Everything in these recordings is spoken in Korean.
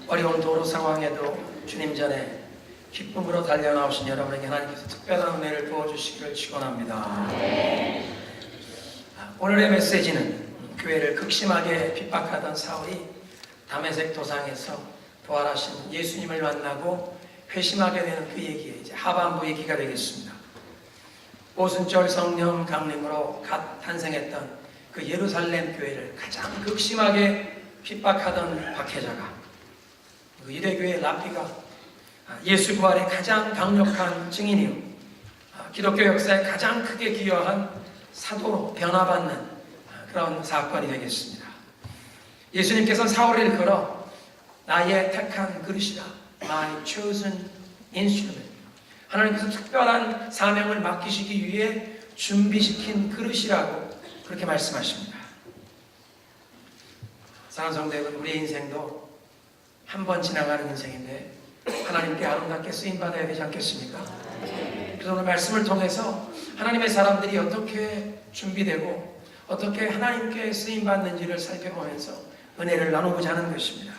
어려운 도로 상황에도 주님 전에 기쁨으로 달려나오신 여러분에게 하나님께서 특별한 은혜를 부어주시기를 축원합니다. 오늘의 메시지는 교회를 극심하게 핍박하던 사울이 다메섹 도상에서 부활하신 예수님을 만나고 회심하게 되는 그 얘기의 이제 하반부 얘기가 되겠습니다. 오순절 성령 강림으로 갓 탄생했던 그 예루살렘 교회를 가장 극심하게 핍박하던 박해자가, 그 유대교회 랍비가 예수 부활의 가장 강력한 증인이요, 기독교 역사에 가장 크게 기여한 사도로 변화받는 그런 사건이 되겠습니다. 예수님께서는 사울을 일컬어 나의 택한 그릇이다, My chosen instrument. 하나님께서 특별한 사명을 맡기시기 위해 준비시킨 그릇이라고 그렇게 말씀하십니다. 사랑하는 성도 여러분, 우리의 인생도 한 번 지나가는 인생인데 하나님께 아름답게 쓰임받아야 되지 않겠습니까? 그래서 오늘 말씀을 통해서 하나님의 사람들이 어떻게 준비되고 어떻게 하나님께 쓰임받는지를 살펴보면서 은혜를 나누고자 하는 것입니다.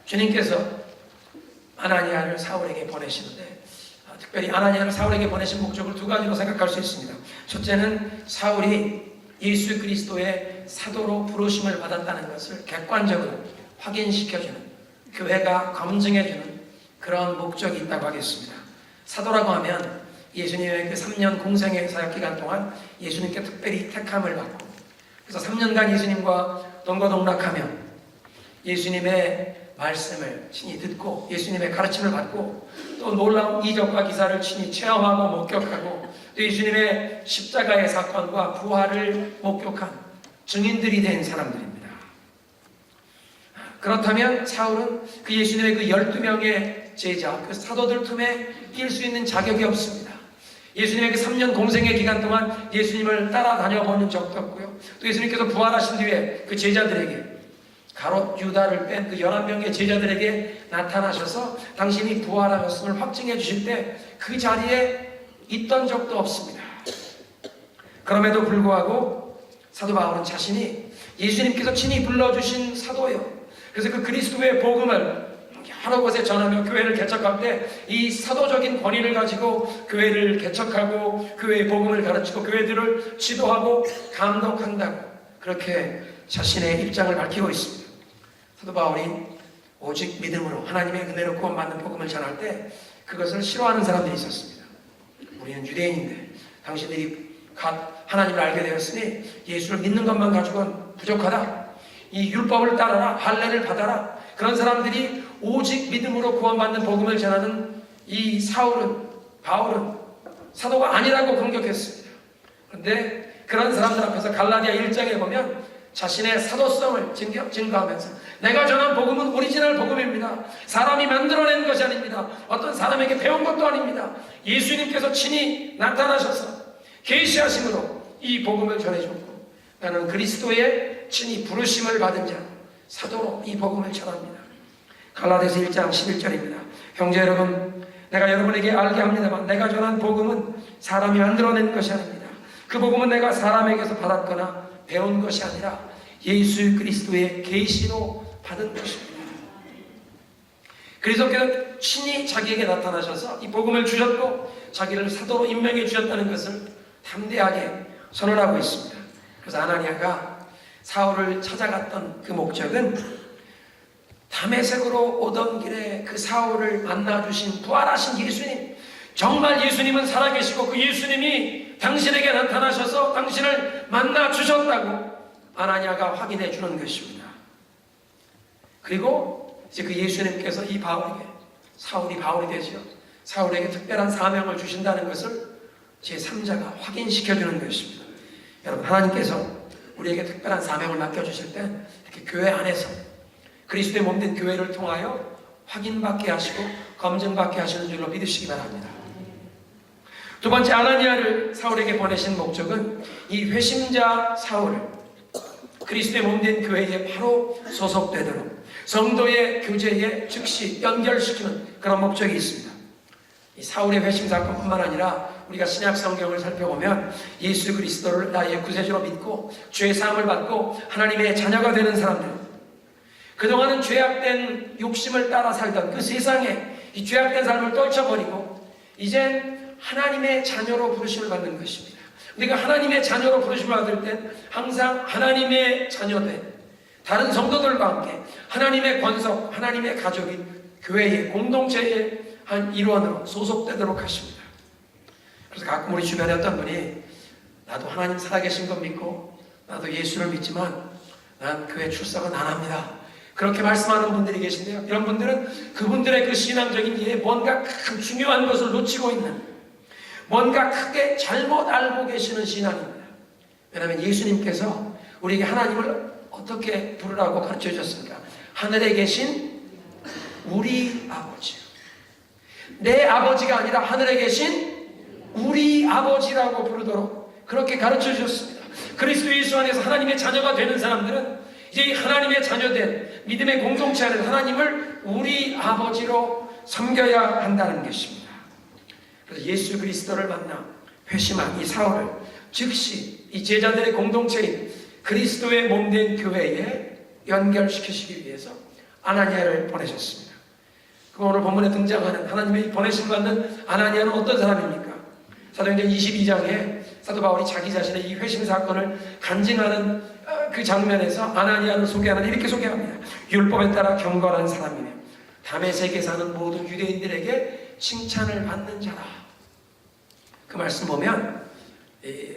주님께서 아나니아를 사울에게 보내시는데, 특별히 아나니아를 사울에게 보내신 목적을 두 가지로 생각할 수 있습니다. 첫째는 사울이 예수 그리스도의 사도로 부르심을 받았다는 것을 객관적으로 확인시켜주는, 교회가 검증해주는 그런 목적이 있다고 하겠습니다. 사도라고 하면 예수님의 그 3년 공생의 사역기간 동안 예수님께 특별히 택함을 받고, 그래서 3년간 예수님과 동거동락하며 예수님의 말씀을 친히 듣고 예수님의 가르침을 받고 또 놀라운 이적과 기사를 친히 체험하고 목격하고 또 예수님의 십자가의 사건과 부활을 목격한 증인들이 된 사람들입니다. 그렇다면 사울은 그 예수님의 그 12명의 제자, 그 사도들 틈에 낄 수 있는 자격이 없습니다. 예수님의 그 3년 공생의 기간 동안 예수님을 따라다녀보는 적도 없고요, 또 예수님께서 부활하신 뒤에 그 제자들에게, 가롯 유다를 뺀 그 11명의 제자들에게 나타나셔서 당신이 부활하셨음을 확증해 주실 때 그 자리에 있던 적도 없습니다. 그럼에도 불구하고 사도 바울은 자신이 예수님께서 친히 불러주신 사도예요. 그래서 그 그리스도의 복음을 여러 곳에 전하며 교회를 개척할 때 이 사도적인 권위를 가지고 교회를 개척하고 교회의 복음을 가르치고 교회들을 지도하고 감독한다고 그렇게 자신의 입장을 밝히고 있습니다. 사도 바울이 오직 믿음으로 하나님의 은혜로 구원받는 복음을 전할 때 그것을 싫어하는 사람들이 있었습니다. 우리는 유대인인데 당신들이 갓 하나님을 알게 되었으니 예수를 믿는 것만 가지고는 부족하다, 이 율법을 따라라, 할례를 받아라. 그런 사람들이 오직 믿음으로 구원받는 복음을 전하는 이 바울은 사도가 아니라고 공격했습니다. 그런데 그런 사람들 앞에서 갈라디아 1장에 보면 자신의 사도성을 증거하면서 내가 전한 복음은 오리지널 복음입니다. 사람이 만들어낸 것이 아닙니다. 어떤 사람에게 배운 것도 아닙니다. 예수님께서 친히 나타나셔서 계시하심으로 이 복음을 전해줬고 나는 그리스도의 친히 부르심을 받은 자, 사도로 이 복음을 전합니다. 갈라디아서 1장 11절입니다. 형제 여러분, 내가 여러분에게 알게 합니다만 내가 전한 복음은 사람이 만들어낸 것이 아닙니다. 그 복음은 내가 사람에게서 받았거나 배운 것이 아니라 예수 그리스도의 계시로 받은 것입니다. 그리스도께서 친히 자기에게 나타나셔서 이 복음을 주셨고 자기를 사도로 임명해 주셨다는 것을 담대하게 선언하고 있습니다. 그래서 아나니아가 사울을 찾아갔던 그 목적은 다메섹으로 오던 길에 그 사울을 만나주신 부활하신 예수님, 정말 예수님은 살아계시고 그 예수님이 당신에게 나타나셔서 당신을 만나주셨다고 아나니아가 확인해 주는 것입니다. 그리고 이제 그 예수님께서 이 바울에게, 사울이 바울이 되죠, 사울에게 특별한 사명을 주신다는 것을 제3자가 확인시켜 주는 것입니다. 여러분, 하나님께서 우리에게 특별한 사명을 맡겨주실 때 이렇게 교회 안에서 그리스도의 몸된 교회를 통하여 확인받게 하시고 검증받게 하시는 줄로 믿으시기 바랍니다. 두 번째, 아나니아를 사울에게 보내신 목적은 이 회심자 사울을 그리스도의 몸된 교회에 바로 소속되도록 성도의 교제에 즉시 연결시키는 그런 목적이 있습니다. 이 사울의 회심 사건뿐만 아니라 우리가 신약 성경을 살펴보면 예수 그리스도를 나의 구세주로 믿고 죄 사함을 받고 하나님의 자녀가 되는 사람들, 그동안은 죄악된 욕심을 따라 살던 그 세상에 이 죄악된 삶을 떨쳐버리고 이젠 하나님의 자녀로 부르심을 받는 것입니다. 우리가 하나님의 자녀로 부르심을 받을 땐 항상 하나님의 자녀된 다른 성도들과 함께 하나님의 권속, 하나님의 가족인 교회의 공동체의 한 일원으로 소속되도록 하십니다. 그래서 가끔 우리 주변에 어떤 분이 나도 하나님 살아계신 것 믿고 나도 예수를 믿지만 난 교회 출석은 안 합니다. 그렇게 말씀하는 분들이 계신데요. 이런 분들은 그분들의 그 신앙적인 이해에 뭔가 큰 중요한 것을 놓치고 있는, 뭔가 크게 잘못 알고 계시는 신앙입니다. 왜냐하면 예수님께서 우리에게 하나님을 어떻게 부르라고 가르쳐 주셨습니까? 하늘에 계신 우리 아버지. 내 아버지가 아니라 하늘에 계신 우리 아버지라고 부르도록 그렇게 가르쳐 주셨습니다. 그리스도 예수 안에서 하나님의 자녀가 되는 사람들은 이제 하나님의 자녀된 믿음의 공동체 안에서 하나님을 우리 아버지로 섬겨야 한다는 것입니다. 그래서 예수 그리스도를 만나 회심한 이 사울을 즉시 이 제자들의 공동체인 그리스도의 몸된 교회에 연결시키시기 위해서 아나니아를 보내셨습니다. 그 오늘 본문에 등장하는 하나님의 보내심 받는 아나니아는 어떤 사람입니까? 사도행전 22장에 사도 바울이 자기 자신의 이 회심 사건을 간증하는 그 장면에서 아나니아를 소개하는 이렇게 소개합니다. 율법에 따라 경건한 사람이며 다메섹에 사는 모든 유대인들에게 칭찬을 받는 자라. 그 말씀 보면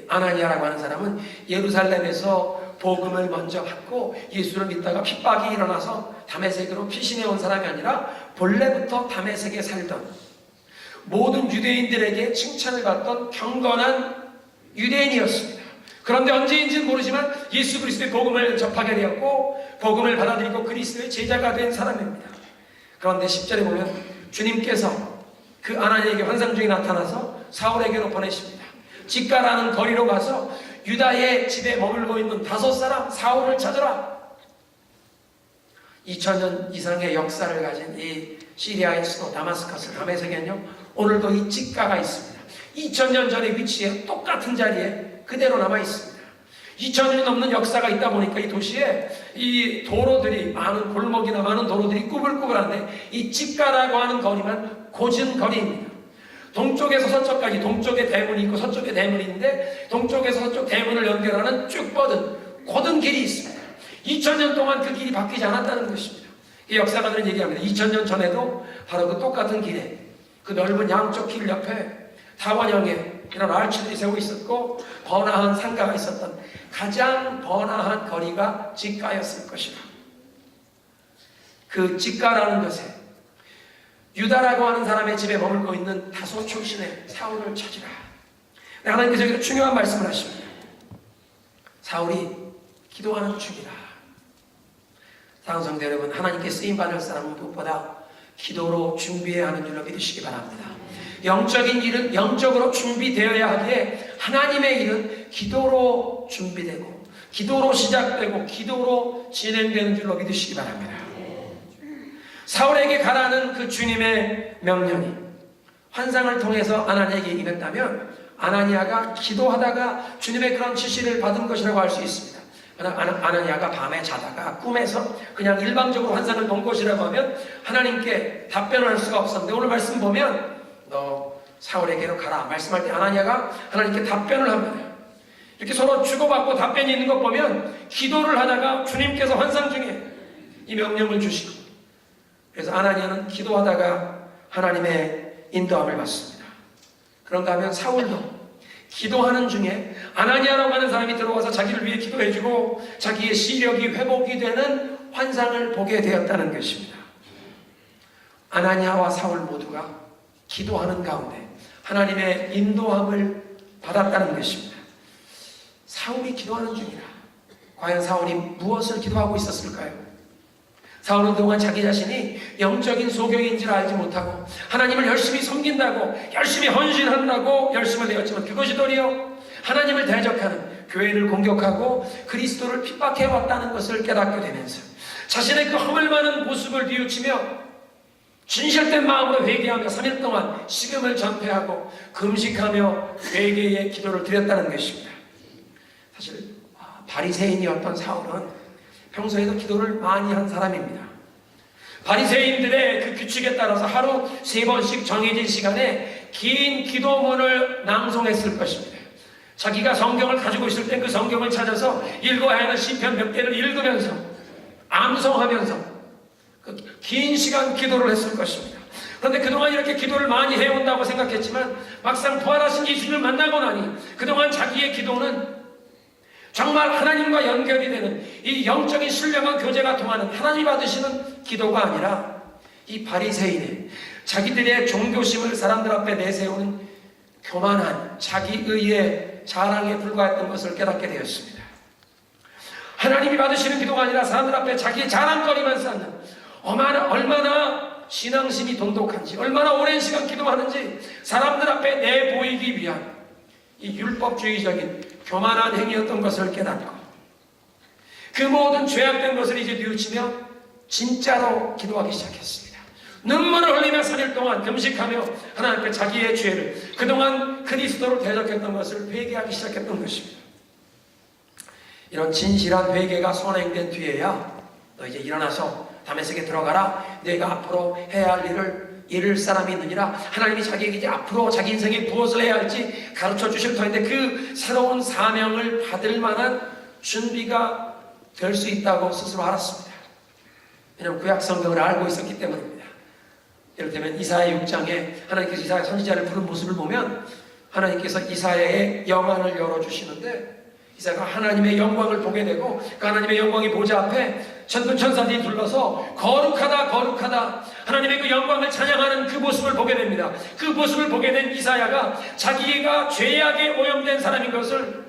아나니아라고 하는 사람은 예루살렘에서 복음을 먼저 받고 예수를 믿다가 핍박이 일어나서 다메섹으로 피신해 온 사람이 아니라 본래부터 다메섹에 살던 모든 유대인들에게 칭찬을 받던 경건한 유대인이었습니다. 그런데 언제인지는 모르지만 예수 그리스도의 복음을 접하게 되었고 복음을 받아들이고 그리스도의 제자가 된 사람입니다. 그런데 10절에 보면 주님께서 그 아나니아에게 환상 중에 나타나서 사울에게로 보내십니다. 직가라는 거리로 가서 유다의 집에 머물고 있는 5사람 사울을 찾으라. 2000년 이상의 역사를 가진 이 시리아의 수도 다마스커스 다메섹에는요 오늘도 이 직가가 있습니다. 2000년 전의 위치에 똑같은 자리에 그대로 남아 있습니다. 2000년이 넘는 역사가 있다 보니까 이 도시에 이 도로들이 많은 골목이나 많은 도로들이 꾸불꾸불한데 이 직가라고 하는 거리만 고진 거리입니다. 동쪽에서 서쪽까지 동쪽에 대문이 있고 서쪽에 대문이 있는데 동쪽에서 서쪽 대문을 연결하는 쭉 뻗은 곧은 길이 있습니다. 2000년 동안 그 길이 바뀌지 않았다는 것입니다. 이 역사가들은 얘기합니다. 2000년 전에도 바로 그 똑같은 길에 그 넓은 양쪽 길 옆에 타원형의 이런 아치들이 세워 있었고 번화한 상가가 있었던 가장 번화한 거리가 직가였을 것이다. 그 직가라는 것에 유다라고 하는 사람의 집에 머물고 있는 다소 출신의 사울을 찾으라. 하나님께서 여기서 중요한 말씀을 하십니다. 사울이 기도하는 중이라. 사랑하는 성도 여러분, 하나님께 쓰임받을 사람은 무엇보다 기도로 준비해야 하는 줄로 믿으시기 바랍니다. 영적인 일은 영적으로 준비되어야 하기에 하나님의 일은 기도로 준비되고 기도로 시작되고 기도로 진행되는 줄로 믿으시기 바랍니다. 사울에게 가라는 그 주님의 명령이 환상을 통해서 아나니아에게 임했다면 아나니아가 기도하다가 주님의 그런 지시를 받은 것이라고 할 수 있습니다. 아나니아가 밤에 자다가 꿈에서 그냥 일방적으로 환상을 본 것이라고 하면 하나님께 답변을 할 수가 없었는데 오늘 말씀 보면 너 사울에게로 가라 말씀할 때 아나니아가 하나님께 답변을 합니다. 이렇게 서로 주고받고 답변이 있는 것 보면 기도를 하다가 주님께서 환상 중에 이 명령을 주시고 그래서 아나니아는 기도하다가 하나님의 인도함을 받습니다. 그런가 하면 사울도 기도하는 중에 아나니아라고 하는 사람이 들어와서 자기를 위해 기도해주고 자기의 시력이 회복이 되는 환상을 보게 되었다는 것입니다. 아나니아와 사울 모두가 기도하는 가운데 하나님의 인도함을 받았다는 것입니다. 사울이 기도하는 중이라. 과연 사울이 무엇을 기도하고 있었을까요? 사울은 그동안 자기 자신이 영적인 소경인 줄 알지 못하고 하나님을 열심히 섬긴다고 열심히 헌신한다고 열심을 내었지만 그것이 도리어 하나님을 대적하는 교회를 공격하고 그리스도를 핍박해왔다는 것을 깨닫게 되면서 자신의 그 허물 많은 모습을 뉘우치며 진실된 마음으로 회개하며 3일 동안 식음을 전폐하고 금식하며 회개의 기도를 드렸다는 것입니다. 사실 바리새인이었던 사울은 평소에도 기도를 많이 한 사람입니다. 바리새인들의 그 규칙에 따라서 하루 3번씩 정해진 시간에 긴 기도문을 낭송했을 것입니다. 자기가 성경을 가지고 있을 때 그 성경을 찾아서 읽어야 하는 시편 몇 개를 읽으면서 암송하면서 그 긴 시간 기도를 했을 것입니다. 그런데 그동안 이렇게 기도를 많이 해온다고 생각했지만 막상 부활하신 예수님을 만나고 나니 그동안 자기의 기도는 정말 하나님과 연결이 되는 이 영적인 신령한 교제가 통하는 하나님 받으시는 기도가 아니라 이 바리새인의 자기들의 종교심을 사람들 앞에 내세우는 교만한 자기의의 자랑에 불과했던 것을 깨닫게 되었습니다. 하나님이 받으시는 기도가 아니라 사람들 앞에 자기의 자랑거리만 쌓는 얼마나 신앙심이 돈독한지 얼마나 오랜 시간 기도하는지 사람들 앞에 내보이기 위한 이 율법주의적인 교만한 행위였던 것을 깨닫고 그 모든 죄악된 것을 이제 뉘우치며 진짜로 기도하기 시작했습니다. 눈물을 흘리며 3일 동안 금식하며 하나님께 자기의 죄를 그동안 그리스도를 대적했던 것을 회개하기 시작했던 것입니다. 이런 진실한 회개가 선행된 뒤에야 너 이제 일어나서 다메섹에 들어가라. 내가 앞으로 해야 할 일을 이룰 사람이 있느니라. 하나님이 자기에게 이제 앞으로 자기 인생에 무엇을 해야 할지 가르쳐 주실 터인데 그 새로운 사명을 받을 만한 준비가 될 수 있다고 스스로 알았습니다. 왜냐하면 구약 성경을 알고 있었기 때문입니다. 이를테면 이사야 6장에 하나님께서 이사야 선지자를 부른 모습을 보면 하나님께서 이사야의 영안을 열어주시는데 이사야가 하나님의 영광을 보게 되고 그 하나님의 영광이 보좌 앞에 천군천사들이 둘러서 거룩하다 거룩하다 하나님의 그 영광을 찬양하는 그 모습을 보게 됩니다. 그 모습을 보게 된 이사야가 자기가 죄악에 오염된 사람인 것을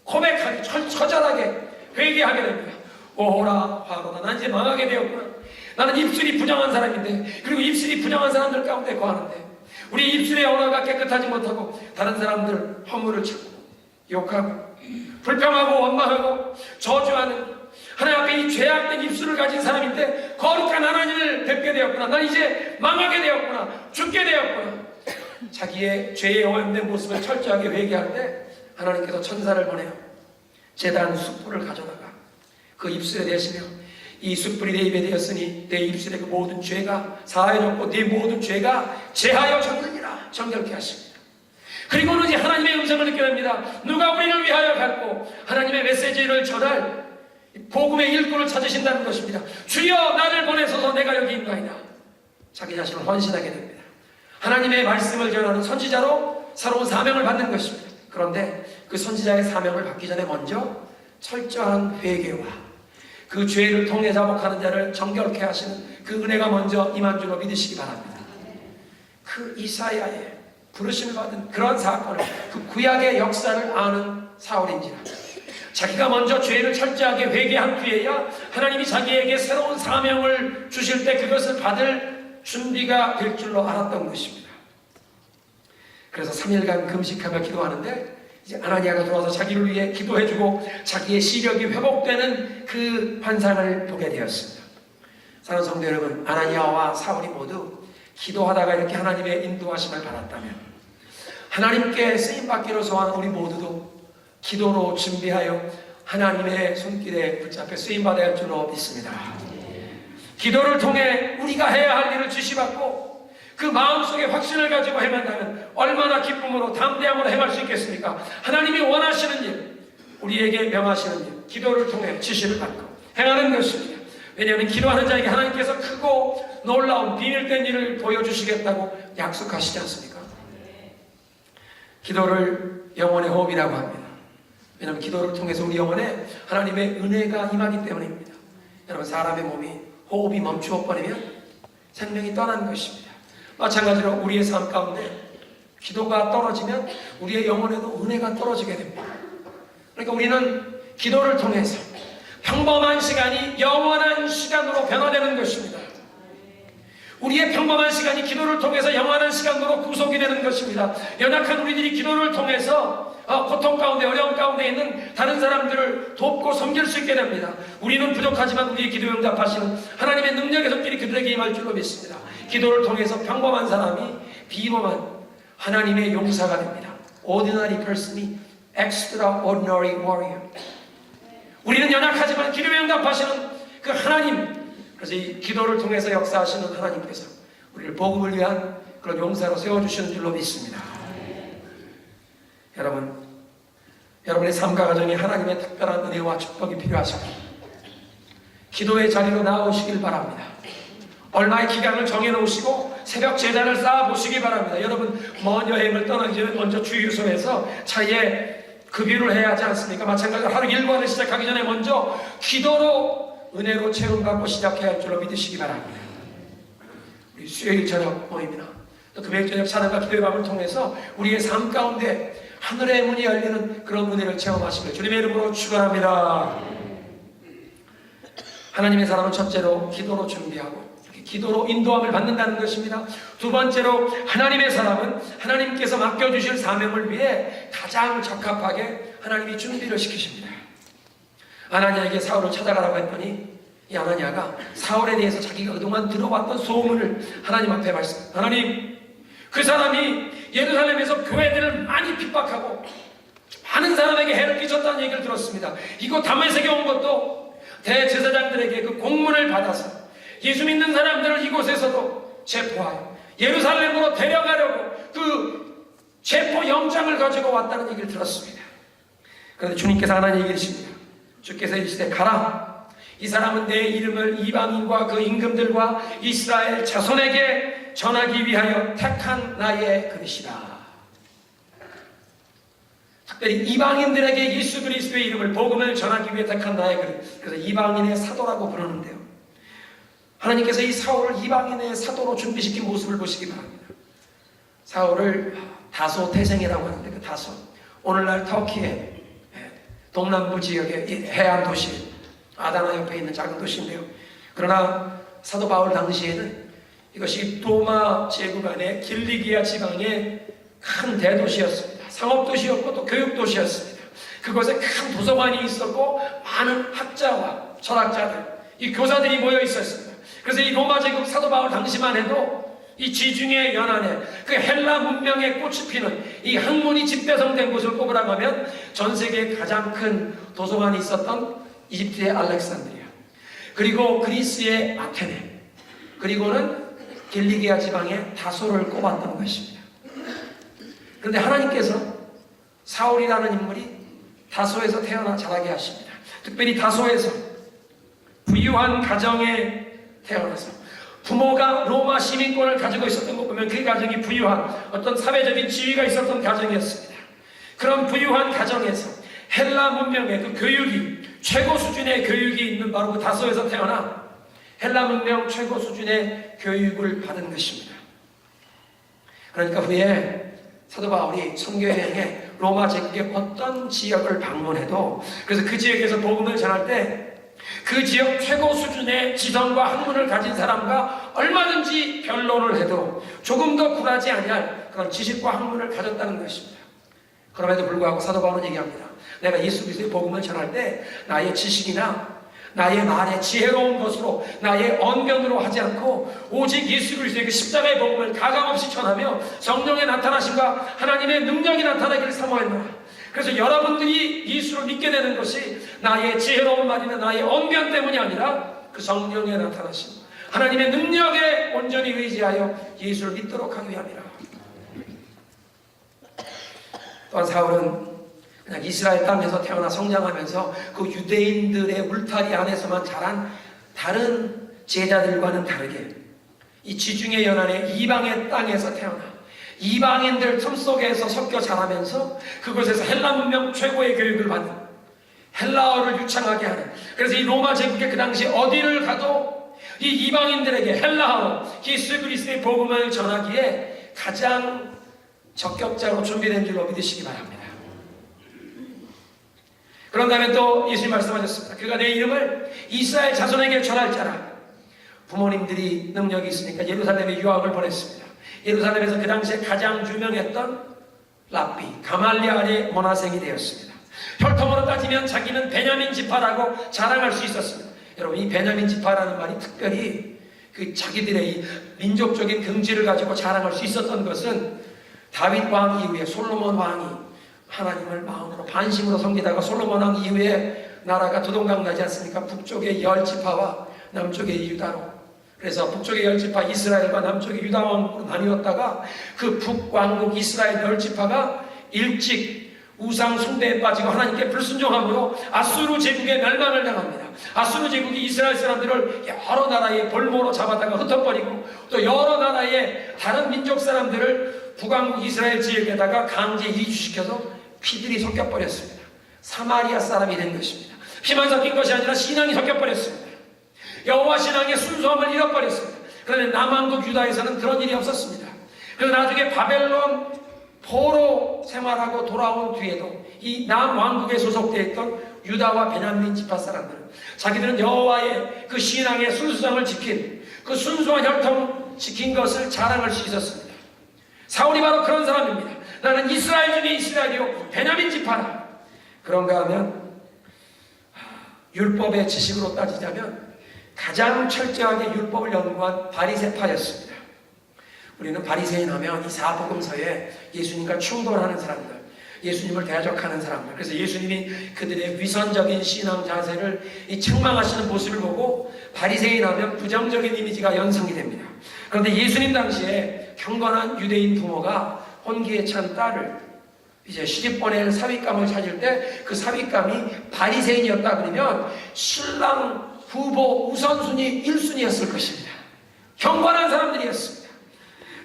고백하게 처절하게 회개하게 됩니다. 오호라 화로다 난 이제 망하게 되었구나. 나는 입술이 부정한 사람인데 그리고 입술이 부정한 사람들 가운데 거하는데 우리 입술의 언어가 깨끗하지 못하고 다른 사람들 허물을 찾고 욕하고 불평하고 원망하고 저주하는 하나님 앞에 이 죄악된 입술을 가진 사람인데 거룩한 하나님을 뵙게 되었구나. 난 이제 망하게 되었구나. 죽게 되었구나. 자기의 죄에 오염된 모습을 철저하게 회개할 때 하나님께서 천사를 보내요. 제단 숯불을 가져다가 그 입술에 대시며 이 숯불이 내 입에 되었으니 내 입술의 그 모든 죄가 사하여졌고 내 모든 죄가 제하여졌느니라 정결케 하십니다. 그리고는 이제 하나님의 음성을 듣게 됩니다. 누가 우리를 위하여 갔고 하나님의 메시지를 전할 복음의 일꾼을 찾으신다는 것입니다. 주여 나를 보내소서 내가 여기 있나이다. 자기 자신을 헌신하게 됩니다. 하나님의 말씀을 전하는 선지자로 새로운 사명을 받는 것입니다. 그런데 그 선지자의 사명을 받기 전에 먼저 철저한 회개와 그 죄를 통해 자복하는 자를 정결케 하시는 그 은혜가 먼저 임한 줄로 믿으시기 바랍니다. 그 이사야의 부르심을 받은 그런 사건을 그 구약의 역사를 아는 사울인지라 자기가 먼저 죄를 철저하게 회개한 뒤에야 하나님이 자기에게 새로운 사명을 주실 때 그것을 받을 준비가 될 줄로 알았던 것입니다. 그래서 3일간 금식하며 기도하는데 이제 아나니아가 들어와서 자기를 위해 기도해주고 자기의 시력이 회복되는 그 환상을 보게 되었습니다. 사랑하는 성도 여러분, 아나니아와 사울이 모두 기도하다가 이렇게 하나님의 인도하심을 받았다면 하나님께 쓰임받기로 소한 우리 모두도 기도로 준비하여 하나님의 손길에 붙잡혀 쓰임받아야 할 줄로 믿습니다. 기도를 통해 우리가 해야 할 일을 지시받고 그 마음속에 확신을 가지고 행한다면 얼마나 기쁨으로 담대함으로 행할 수 있겠습니까? 하나님이 원하시는 일, 우리에게 명하시는 일, 기도를 통해 지시를 받고 행하는 것입니다. 왜냐하면 기도하는 자에게 하나님께서 크고 놀라운 비밀된 일을 보여주시겠다고 약속하시지 않습니까? 기도를 영혼의 호흡이라고 합니다. 왜냐하면 기도를 통해서 우리 영혼에 하나님의 은혜가 임하기 때문입니다. 여러분, 사람의 몸이 호흡이 멈추어 버리면 생명이 떠나는 것입니다. 마찬가지로 우리의 삶 가운데 기도가 떨어지면 우리의 영혼에도 은혜가 떨어지게 됩니다. 그러니까 우리는 기도를 통해서 평범한 시간이 영원한 시간으로 변화되는 것입니다. 우리의 평범한 시간이 기도를 통해서 영원한 시간으로 구속이 되는 것입니다. 연약한 우리들이 기도를 통해서 고통 가운데 어려움 가운데 있는 다른 사람들을 돕고 섬길 수 있게 됩니다. 우리는 부족하지만 우리의 기도 응답하시는 하나님의 능력의 손길이 그들에게 임할 줄로 믿습니다. 기도를 통해서 평범한 사람이 비범한 하나님의 용사가 됩니다. Ordinary person이 extraordinary warrior. 우리는 연약하지만 기도에 응답하시는 그 하나님, 그래서 이 기도를 통해서 역사하시는 하나님께서 우리를 복음을 위한 그런 용사로 세워주시는 줄로 믿습니다. 여러분의 삶과 가정에 하나님의 특별한 은혜와 축복이 필요하십니다. 기도의 자리로 나오시길 바랍니다. 얼마의 기간을 정해놓으시고 새벽 제단을 쌓아보시기 바랍니다. 여러분, 먼 여행을 떠나기 전에 먼저 주유소에서 차에 급유를 해야 하지 않습니까? 마찬가지로 하루 일과를 시작하기 전에 먼저 기도로 은혜로 채움받고 시작해야 할 줄로 믿으시기 바랍니다. 우리 수요일 저녁 모임이나 또 금요일 저녁 찬양과 기도의 밤을 통해서 우리의 삶 가운데 하늘의 문이 열리는 그런 은혜를 체험하시길 주님의 이름으로 축원합니다. 하나님의 사람은 첫째로 기도로 준비하고 기도로 인도함을 받는다는 것입니다. 두 번째로 하나님의 사람은 하나님께서 맡겨주실 사명을 위해 가장 적합하게 하나님이 준비를 시키십니다. 아나니아에게 사울을 찾아가라고 했더니 이 아나니아가 사울에 대해서 자기가 그동안 들어왔던 소문을 하나님 앞에 말씀. 하나님, 그 사람이 예루살렘에서 교회들을 많이 핍박하고 많은 사람에게 해를 끼쳤다는 얘기를 들었습니다. 이곳 다메섹에 온 것도 대제사장들에게 그 공문을 받아서 예수 믿는 사람들을 이곳에서도 체포하여 예루살렘으로 데려가려고 그 체포 영장을 가지고 왔다는 얘기를 들었습니다. 그런데 주님께서 하나님 얘기하십니다. 주께서 이르시되 가라. 이 사람은 내 이름을 이방인과 그 임금들과 이스라엘 자손에게 전하기 위하여 택한 나의 그릇이다. 특별히 이방인들에게 예수 그리스도의 이름을 복음을 전하기 위해 택한 나의 그릇. 그래서 이방인의 사도라고 부르는데요. 하나님께서 이 사울을 이방인의 사도로 준비시킨 모습을 보시기 바랍니다. 사울을 다소 태생이라고 하는데 그 다소, 오늘날 터키의 동남부 지역의 해안 도시 아다나 옆에 있는 작은 도시인데요. 그러나 사도 바울 당시에는 이것이 로마 제국 안에 길리기아 지방의 큰 대도시였습니다. 상업도시였고 또 교육도시였습니다. 그곳에 큰 도서관이 있었고 많은 학자와 철학자들, 이 교사들이 모여 있었습니다. 그래서 이 로마 제국 사도 바울 당시만 해도 이 지중해 연안에 그 헬라 문명의 꽃이 피는 이 학문이 집대성된 곳을 꼽으라고 하면 전 세계 가장 큰 도서관이 있었던 이집트의 알렉산드리아, 그리고 그리스의 아테네, 그리고는 길리기아 지방의 다소를 꼽았던 것입니다. 그런데 하나님께서 사울이라는 인물이 다소에서 태어나 자라게 하십니다. 특별히 다소에서 부유한 가정에 태어나서 부모가 로마 시민권을 가지고 있었던 것 보면 그 가정이 부유한 어떤 사회적인 지위가 있었던 가정이었습니다. 그런 부유한 가정에서 헬라 문명의 그 교육이 최고 수준의 교육이 있는 바로 그 다소에서 태어나 헬라 문명 최고 수준의 교육을 받은 것입니다. 그러니까 후에 사도 바울이 선교여행에 로마 제국의 어떤 지역을 방문해도, 그래서 그 지역에서 복음을 전할 때 그 지역 최고 수준의 지성과 학문을 가진 사람과 얼마든지 변론을 해도 조금 더 굴하지 아니할 그런 지식과 학문을 가졌다는 것입니다. 그럼에도 불구하고 사도 바울은 얘기합니다. 내가 예수 그리스도의 복음을 전할 때 나의 지식이나 나의 말의 지혜로운 것으로 나의 언변으로 하지 않고 오직 예수 그리스도의 그 십자가의 복음을 가감없이 전하며 성령의 나타나심과 하나님의 능력이 나타나기를 사모했노라. 그래서 여러분들이 예수를 믿게 되는 것이 나의 지혜로운 말이나 나의 언변 때문이 아니라 그 성령의 나타나심, 하나님의 능력에 온전히 의지하여 예수를 믿도록 하기 위함이라. 또한 사울은 그냥 이스라엘 땅에서 태어나 성장하면서 그 유대인들의 울타리 안에서만 자란 다른 제자들과는 다르게 이 지중해 연안의 이방의 땅에서 태어나 이방인들 틈 속에서 섞여 자라면서 그곳에서 헬라 문명 최고의 교육을 받는, 헬라어를 유창하게 하는, 그래서 이 로마 제국의 그 당시 어디를 가도 이 이방인들에게 헬라어 예수 그리스도의 복음을 전하기에 가장 적격자로 준비된 줄로 믿으시기 바랍니다. 그런 다음에 또 예수님 말씀하셨습니다. 그가 내 이름을 이스라엘 자손에게 전할 자라. 부모님들이 능력이 있으니까 예루살렘에 유학을 보냈습니다. 예루살렘에서 그 당시에 가장 유명했던 랍비 가말리엘의 문화생이 되었습니다. 혈통으로 따지면 자기는 베냐민 지파라고 자랑할 수 있었습니다. 여러분, 이 베냐민 지파라는 말이 특별히 그 자기들의 이 민족적인 긍지를 가지고 자랑할 수 있었던 것은 다윗 왕 이후에 솔로몬 왕이 하나님을 마음으로 반심으로 섬기다가 솔로몬 왕 이후에 나라가 두동강 나지 않습니까? 북쪽의 10지파와 남쪽의 유다로. 그래서 북쪽의 10지파 이스라엘과 남쪽의 유다 왕국으로 나뉘었다가 그 북왕국 이스라엘 10지파가 일찍 우상 숭배에 빠지고 하나님께 불순종함으로 아수르 제국의 멸망을 당합니다. 아수르 제국이 이스라엘 사람들을 여러 나라의 볼모로 잡아다가 흩어버리고 또 여러 나라의 다른 민족 사람들을 북왕국 이스라엘 지역에다가 강제 이주시켜서 피들이 섞여버렸습니다. 사마리아 사람이 된 것입니다. 피만 섞인 것이 아니라 신앙이 섞여버렸습니다. 여호와 신앙의 순수함을 잃어버렸습니다. 그런데 남왕국 유다에서는 그런 일이 없었습니다. 그래서 나중에 바벨론 포로 생활하고 돌아온 뒤에도 이 남왕국에 소속되어 있던 유다와 베냐민 지파 사람들은 자기들은 여호와의 그 신앙의 순수성을 지킨, 그 순수한 혈통 지킨 것을 자랑할 수 있었습니다. 사울이 바로 그런 사람입니다. 나는 이스라엘 중에 이스라엘이요 베냐민 지파라. 그런가 하면 율법의 지식으로 따지자면 가장 철저하게 율법을 연구한 바리새파였습니다. 우리는 바리새인 하면 이 사복음서에 예수님과 충돌하는 사람들, 예수님을 대적하는 사람들, 그래서 예수님이 그들의 위선적인 신앙 자세를 이 책망하시는 모습을 보고 바리새인 하면 부정적인 이미지가 연상이 됩니다. 그런데 예수님 당시에 경건한 유대인 부모가 혼기에 찬 딸을 이제 시집 보낼 사윗감을 찾을 때 그 사윗감이 바리새인이었다 그러면 신랑 후보 우선순위 1순위였을 것입니다. 경건한 사람들이었습니다.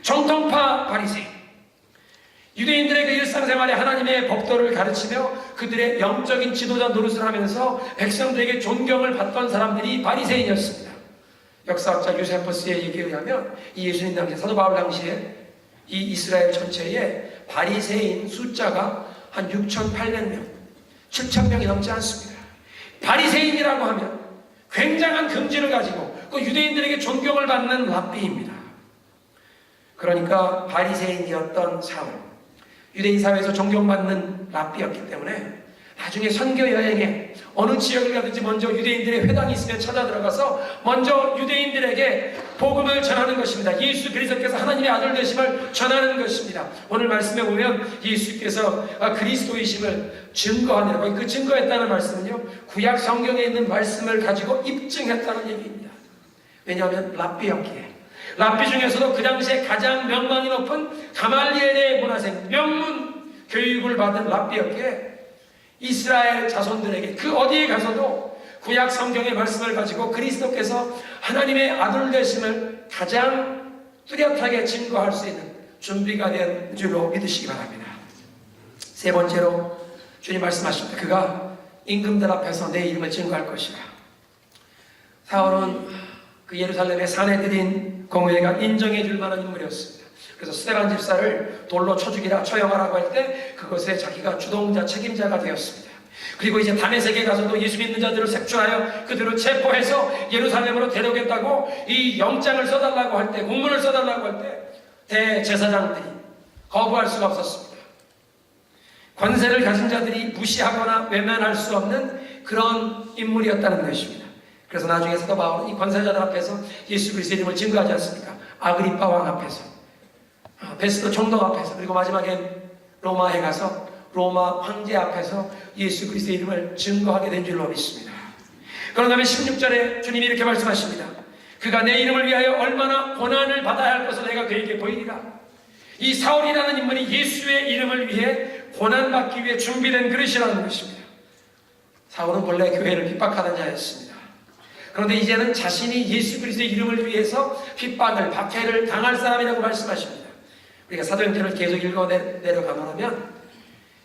정통파 바리새인. 유대인들의 그 일상생활에 하나님의 법도를 가르치며 그들의 영적인 지도자 노릇을 하면서 백성들에게 존경을 받던 사람들이 바리새인이었습니다. 역사학자 유세퍼스의 얘기에 의하면 이 예수님 당시 사도 바울 당시에 이 이스라엘 전체에 바리새인 숫자가 한 6,800명, 7,000명이 넘지 않습니다. 바리새인이라고 하면 굉장한 긍지를 가지고 그 유대인들에게 존경을 받는 랍비입니다. 그러니까 바리새인이었던 사울, 유대인 사회에서 존경받는 랍비였기 때문에 나중에 선교 여행에 어느 지역을 가든지 먼저 유대인들의 회당이 있으면 찾아 들어가서 먼저 유대인들에게 복음을 전하는 것입니다. 예수 그리스도께서 하나님의 아들 되심을 전하는 것입니다. 오늘 말씀에 보면 예수께서 그리스도이심을 증거하느라고, 그 증거했다는 말씀은요 구약 성경에 있는 말씀을 가지고 입증했다는 얘기입니다. 왜냐하면 랍비였기에, 랍비 중에서도 그 당시에 가장 명망이 높은 가말리엘의 문화생, 명문 교육을 받은 랍비였기에 이스라엘 자손들에게 그 어디에 가서도 구약 성경의 말씀을 가지고 그리스도께서 하나님의 아들 되심을 가장 뚜렷하게 증거할 수 있는 준비가 된 줄로 믿으시기 바랍니다. 세 번째로 주님 말씀하십니다. 그가 임금들 앞에서 내 이름을 증거할 것이라. 사울은 그 예루살렘의 사내들인 공회가 인정해 줄 만한 인물이었습니다. 그래서 스데반 집사를 돌로 쳐 죽이라, 처형하라고 할 때 그것에 자기가 주동자, 책임자가 되었습니다. 그리고 이제 다메섹에 가서도 예수 믿는 자들을 색출하여 그들을 체포해서 예루살렘으로 데려오겠다고 이 영장을 써달라고 할 때, 공문을 써달라고 할 때 대제사장들이 거부할 수가 없었습니다. 권세를 가진 자들이 무시하거나 외면할 수 없는 그런 인물이었다는 것입니다. 그래서 나중에 사도 바울은 이 권세자들 앞에서 예수 그리스도의 이름을 증거하지 않습니까? 아그리파 왕 앞에서, 베스도 총독 앞에서, 그리고 마지막엔 로마에 가서 로마 황제 앞에서 예수 그리스도의 이름을 증거하게 된 줄로 믿습니다. 그런 다음에 16절에 주님이 이렇게 말씀하십니다. 그가 내 이름을 위하여 얼마나 고난을 받아야 할 것을 내가 그에게 보이리라. 이 사울이라는 인물이 예수의 이름을 위해 고난받기 위해 준비된 그릇이라는 것입니다. 사울은 본래 교회를 핍박하던 자였습니다. 그런데 이제는 자신이 예수 그리스도의 이름을 위해서 핍박을, 박해를 당할 사람이라고 말씀하십니다. 우리가 사도행전을 계속 읽어 내려가면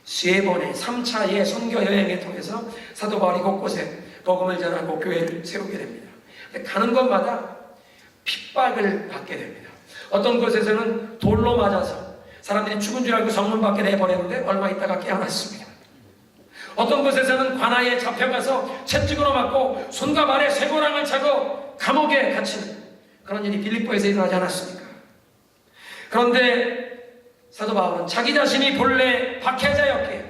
세 번의 3차의 선교 여행을 통해서 사도 바울이 곳곳에 복음을 전하고 교회를 세우게 됩니다. 가는 곳마다 핍박을 받게 됩니다. 어떤 곳에서는 돌로 맞아서 사람들이 죽은 줄 알고 성문 밖에 내보냈는데 얼마 있다가 깨어났습니다. 어떤 곳에서는 관아에 잡혀가서 채찍으로 맞고 손과 발에 쇠고랑을 차고 감옥에 갇히는 그런 일이 빌립보에서 일어나지 않았습니까? 그런데 사도 바울은 자기 자신이 본래 박해자였기에,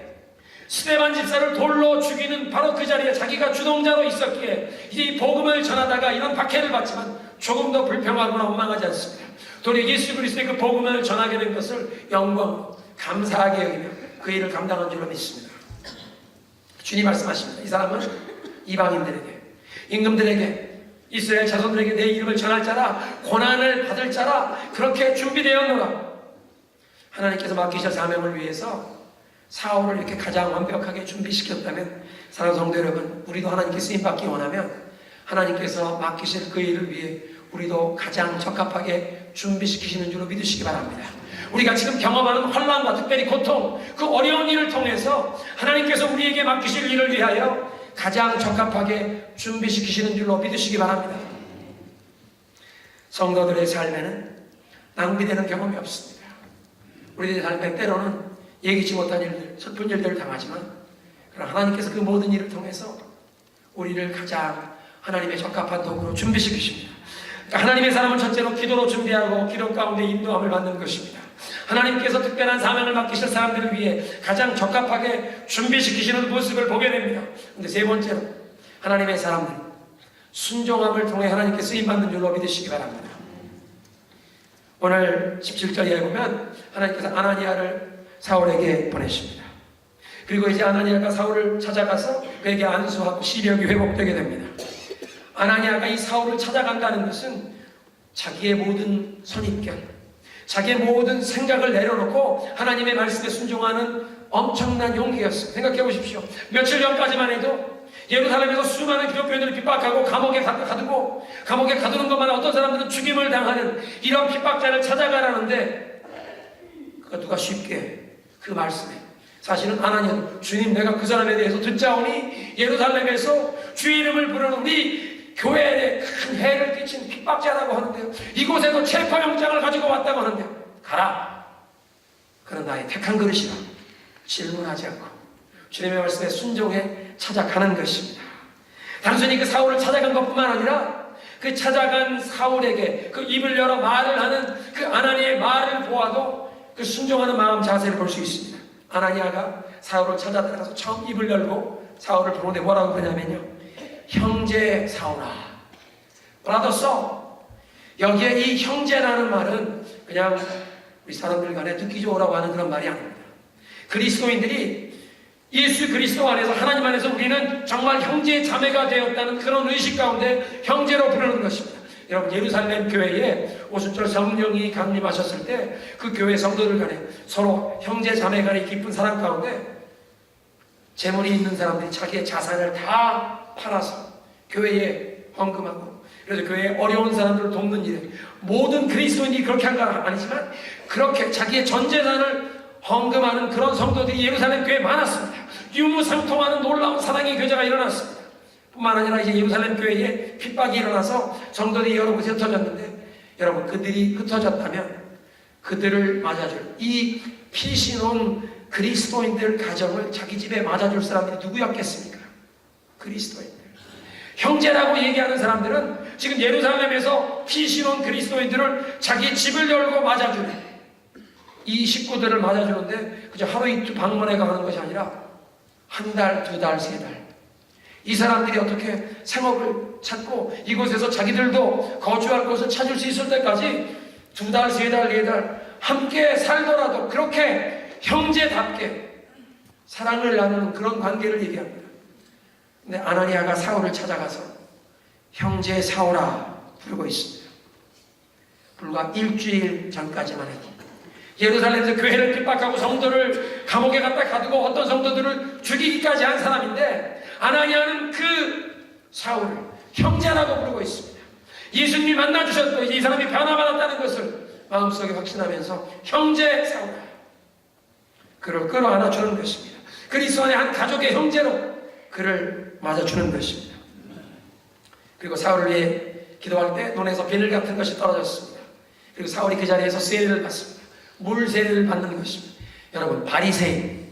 스데반 집사를 돌로 죽이는 바로 그 자리에 자기가 주동자로 있었기에 이제 이 복음을 전하다가 이런 박해를 받지만 조금도 불평하거나 원망하지 않습니다. 도리어 예수 그리스도의 그 복음을 전하게 된 것을 영광, 감사하게 여기며 그 일을 감당한 줄로 믿습니다. 주님 말씀하십니다. 이 사람은 이방인들에게, 임금들에게, 이스라엘 자손들에게 내 이름을 전할 자라, 고난을 받을 자라, 그렇게 준비되었노라. 하나님께서 맡기실 사명을 위해서 사울을 이렇게 가장 완벽하게 준비시켰다면, 사랑하는 성도 여러분, 우리도 하나님께 쓰임받기 원하면 하나님께서 맡기실 그 일을 위해 우리도 가장 적합하게 준비시키시는 줄로 믿으시기 바랍니다. 우리가 지금 경험하는 환난과 특별히 고통, 그 어려운 일을 통해서 하나님께서 우리에게 맡기실 일을 위하여 가장 적합하게 준비시키시는 줄로 믿으시기 바랍니다. 성도들의 삶에는 낭비되는 경험이 없습니다. 우리들의 삶에 때로는 예기치 못한 일들, 슬픈 일들을 당하지만, 그러나 하나님께서 그 모든 일을 통해서 우리를 가장 하나님의 적합한 도구로 준비시키십니다. 그러니까 하나님의 사람은 첫째로 기도로 준비하고 기도 가운데 인도함을 받는 것입니다. 하나님께서 특별한 사명을 맡기실 사람들을 위해 가장 적합하게 준비시키시는 모습을 보게 됩니다. 그런데 세 번째로, 하나님의 사람들 순종함을 통해 하나님께 쓰임받는 줄로 믿으시기 바랍니다. 오늘 17절에 보면 하나님께서 아나니아를 사울에게 보내십니다. 그리고 이제 아나니아가 사울을 찾아가서 그에게 안수하고 시력이 회복되게 됩니다. 아나니아가 이 사울을 찾아간다는 것은 자기의 모든 선입견, 자기의 모든 생각을 내려놓고 하나님의 말씀에 순종하는 엄청난 용기였어요. 생각해 보십시오. 며칠 전까지만 해도 예루살렘에서 수많은 기독교인들을 핍박하고 감옥에 가두고, 감옥에 가두는 것만 어떤 사람들은 죽임을 당하는 이런 핍박자를 찾아가라는데, 그가 누가 쉽게 그 말씀에, 사실은 아나니아도 주님, 내가 그 사람에 대해서 듣자오니 예루살렘에서 주의 이름을 부르는 우리 교회에 큰 해를 끼친 핍박자라고 하는데요, 이곳에도 체포영장을 가지고 왔다고 하는데요, 가라, 그는 나의 택한 그릇이라 질문하지 않고 주님의 말씀에 순종해 찾아가는 것입니다. 단순히 그 사울을 찾아간 것뿐만 아니라 그 찾아간 사울에게 그 입을 열어 말을 하는 그 아나니아의 말을 보아도 그 순종하는 마음 자세를 볼 수 있습니다. 아나니아가 사울을 찾아들어가서 처음 입을 열고 사울을 부르는데 뭐라고 그러냐면요, 형제 사울아, 브라더 써. 여기에 이 형제라는 말은 그냥 우리 사람들 간에 듣기 좋으라고 하는 그런 말이 아닙니다. 그리스도인들이 예수 그리스도 안에서, 하나님 안에서 우리는 정말 형제 자매가 되었다는 그런 의식 가운데 형제로 부르는 것입니다. 여러분, 예루살렘 교회에 오순절 성령이 강림하셨을 때 그 교회 성도들 간에 서로 형제 자매 간의 깊은 사랑 가운데 재물이 있는 사람들이 자기의 자산을 다 팔아서 교회에 헌금하고, 그래서 교회에 어려운 사람들을 돕는 일에, 모든 그리스도인이 그렇게 한 건 아니지만 그렇게 자기의 전 재산을 헌금하는 그런 성도들이 예루살렘 교회에 많았습니다. 유무상통하는 놀라운 사랑의 교제가 일어났습니다. 뿐만 아니라 이제 예루살렘 교회에 핍박이 일어나서 성도들이 여러 곳에 흩어졌는데, 여러분, 그들이 흩어졌다면 그들을 맞아줄, 이 피신 온 그리스도인들 가정을 자기 집에 맞아줄 사람들이 누구였겠습니까? 그리스도인들. 형제라고 얘기하는 사람들은 지금 예루살렘에서 피신 온 그리스도인들을 자기 집을 열고 맞아주는, 이 식구들을 맞아주는데 그저 하루 이틀 방문해 가는 것이 아니라 한 달, 두 달, 세 달, 이 사람들이 어떻게 생업을 찾고 이곳에서 자기들도 거주할 곳을 찾을 수 있을 때까지 두 달, 세 달, 네 달 함께 살더라도 그렇게 형제답게 사랑을 나누는 그런 관계를 얘기합니다. 근데 아나니아가 사울을 찾아가서 형제 사울아 부르고 있습니다. 불과 일주일 전까지만 해도 예루살렘에서 교회를 핍박하고 성도를 감옥에 갖다 가두고 어떤 성도들을 죽이기까지 한 사람인데, 아나니아는 그 사울을 형제라고 부르고 있습니다. 예수님이 만나주셨고 이제 이 사람이 변화받았다는 것을 마음속에 확신하면서 형제 사울아, 그를 끌어안아주는 것입니다. 그리스도 안에 한 가족의 형제로 그를 맞아주는 것입니다. 그리고 사울을 위해 기도할 때 눈에서 비늘 같은 것이 떨어졌습니다. 그리고 사울이 그 자리에서 세례를 받습니다. 물 세례를 받는 것입니다. 여러분, 바리새인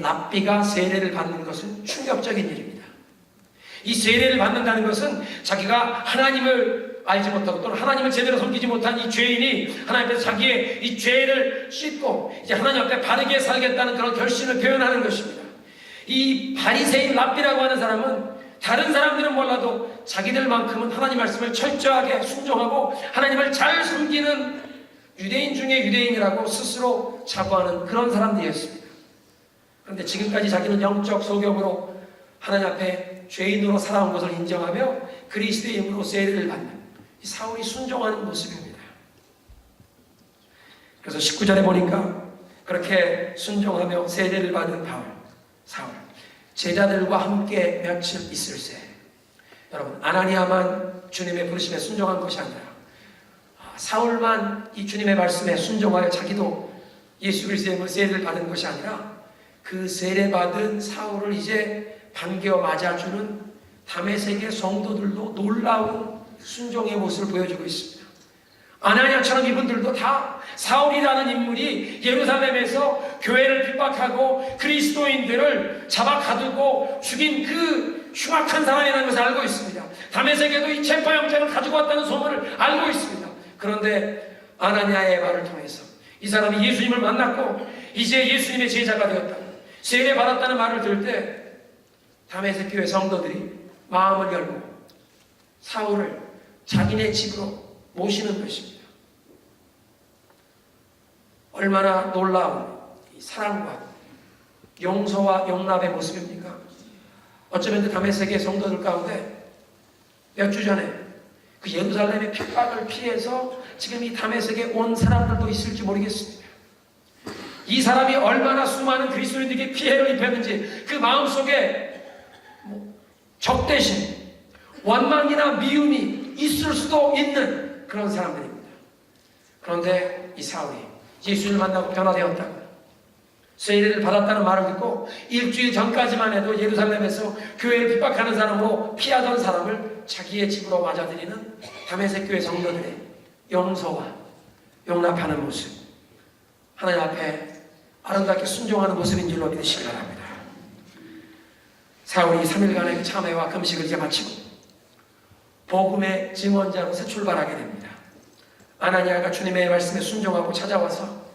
랍비가 세례를 받는 것은 충격적인 일입니다. 이 세례를 받는다는 것은 자기가 하나님을 알지 못하고 또는 하나님을 제대로 섬기지 못한 이 죄인이 하나님 앞에서 자기의 이 죄를 씻고 이제 하나님 앞에 바르게 살겠다는 그런 결심을 표현하는 것입니다. 이 바리새인 랍비라고 하는 사람은 다른 사람들은 몰라도 자기들만큼은 하나님 말씀을 철저하게 순종하고 하나님을 잘 섬기는 유대인 중에 유대인이라고 스스로 자부하는 그런 사람들이었습니다. 그런데 지금까지 자기는 영적 소경으로 하나님 앞에 죄인으로 살아온 것을 인정하며 그리스도의 이름으로 세례를 받는 이 사울이 순종하는 모습입니다. 그래서 19절에 보니까 그렇게 순종하며 세례를 받은 사울 제자들과 함께 며칠 있을새. 여러분, 아나니아만 주님의 부르심에 순종한 것이 아니라 사울만 이 주님의 말씀에 순종하여 자기도 예수 그리스도의 이름으로 세례를 받은 것이 아니라 그 세례받은 사울을 이제 반겨 맞아주는 다메섹의 성도들도 놀라운 순종의 모습을 보여주고 있습니다. 아나니아처럼 이분들도 다 사울이라는 인물이 예루살렘에서 교회를 핍박하고 그리스도인들을 잡아 가두고 죽인 그 흉악한 사람이라는 것을 알고 있습니다. 다메섹에도 이 체포영장을 가지고 왔다는 소문을 알고 있습니다. 그런데 아나니아의 말을 통해서 이 사람이 예수님을 만났고 이제 예수님의 제자가 되었다, 세례 받았다는 말을 들을 때 다메섹 교회 성도들이 마음을 열고 사울을 자기네 집으로 모시는 것입니다. 얼마나 놀라운 사랑과 용서와 용납의 모습입니까? 어쩌면 그 다메섹의 성도들 가운데 몇 주 전에 그 예루살렘의 핍박을 피해서 지금 이 다메섹에 온 사람들도 있을지 모르겠습니다. 이 사람이 얼마나 수많은 그리스도인들에게 피해를 입혔는지 그 마음속에 적대심, 원망이나 미움이 있을 수도 있는 그런 사람들입니다. 그런데 이 사울이 예수를 만나고 변화되었다고 세례를 받았다는 말을 듣고 일주일 전까지만 해도 예루살렘에서 교회를 핍박하는 사람으로 피하던 사람을 자기의 집으로 맞아들이는 다메섹 교회 성도들의 용서와 용납하는 모습, 하나님 앞에 아름답게 순종하는 모습인 줄로 믿으시기 바랍니다. 사울이 3일간의 그 참회와 금식을 이제 마치고 복음의 증언자로 새 출발하게 됩니다. 아나니아가 주님의 말씀에 순종하고 찾아와서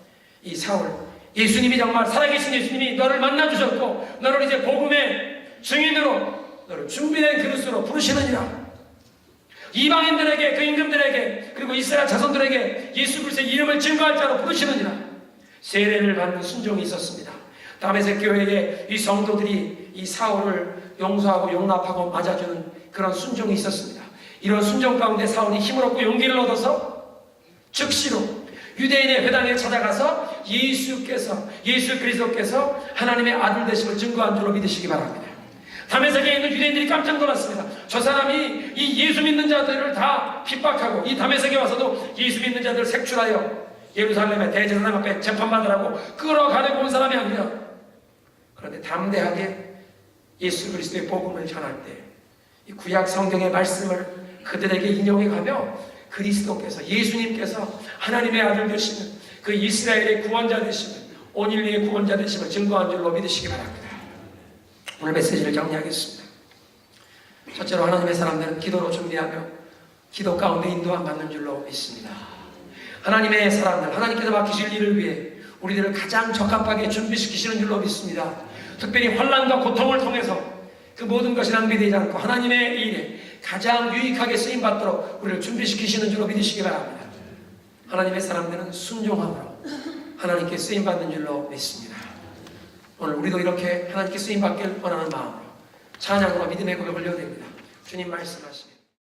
이 사울, 예수님이 정말 살아계신 예수님이 너를 만나주셨고 너를 이제 복음의 증인으로 너를 준비된 그릇으로 부르시느니라. 이방인들에게, 그 임금들에게, 그리고 이스라엘 자손들에게 예수 그리스도의 이름을 증거할 자로 부르시느니라. 세례를 받는 순종이 있었습니다. 다메섹 교회에 이 성도들이 이 사울을 용서하고 용납하고 맞아주는 그런 순종이 있었습니다. 이런 순종 가운데 사울이 힘을 얻고 용기를 얻어서 즉시로 유대인의 회당에 찾아가서 예수 그리스도께서 하나님의 아들 되심을 증거한 줄로 믿으시기 바랍니다. 다메섹에 있는 유대인들이 깜짝 놀랐습니다. 저 사람이 이 예수 믿는 자들을 다 핍박하고 이 다메섹에 와서도 예수 믿는 자들을 색출하여 예루살렘의 대제사장 앞에 재판받으라고 끌어가려고 온 사람이 아니라, 그런데 담대하게 예수 그리스도의 복음을 전할 때 이 구약 성경의 말씀을 그들에게 인용해가며 그리스도께서, 예수님께서 하나님의 아들 되시는 그 이스라엘의 구원자 되시는, 온 인류의 구원자 되심을 증거한 줄로 믿으시기 바랍니다. 오늘 메시지를 정리하겠습니다. 첫째로 하나님의 사람들은 기도로 준비하며 기도 가운데 인도함 받는 줄로 믿습니다. 하나님의 사람들, 하나님께서 맡기실 일을 위해 우리들을 가장 적합하게 준비시키시는 줄로 믿습니다. 특별히 환난과 고통을 통해서 그 모든 것이 낭비되지 않고 하나님의 일에 가장 유익하게 쓰임받도록 우리를 준비시키시는 줄로 믿으시기 바랍니다. 하나님의 사람들은 순종함으로 하나님께 쓰임받는 줄로 믿습니다. 오늘 우리도 이렇게 하나님께 쓰임받길 원하는 마음으로 찬양과 믿음의 고백을 올려드립니다. 주님 말씀하십니다.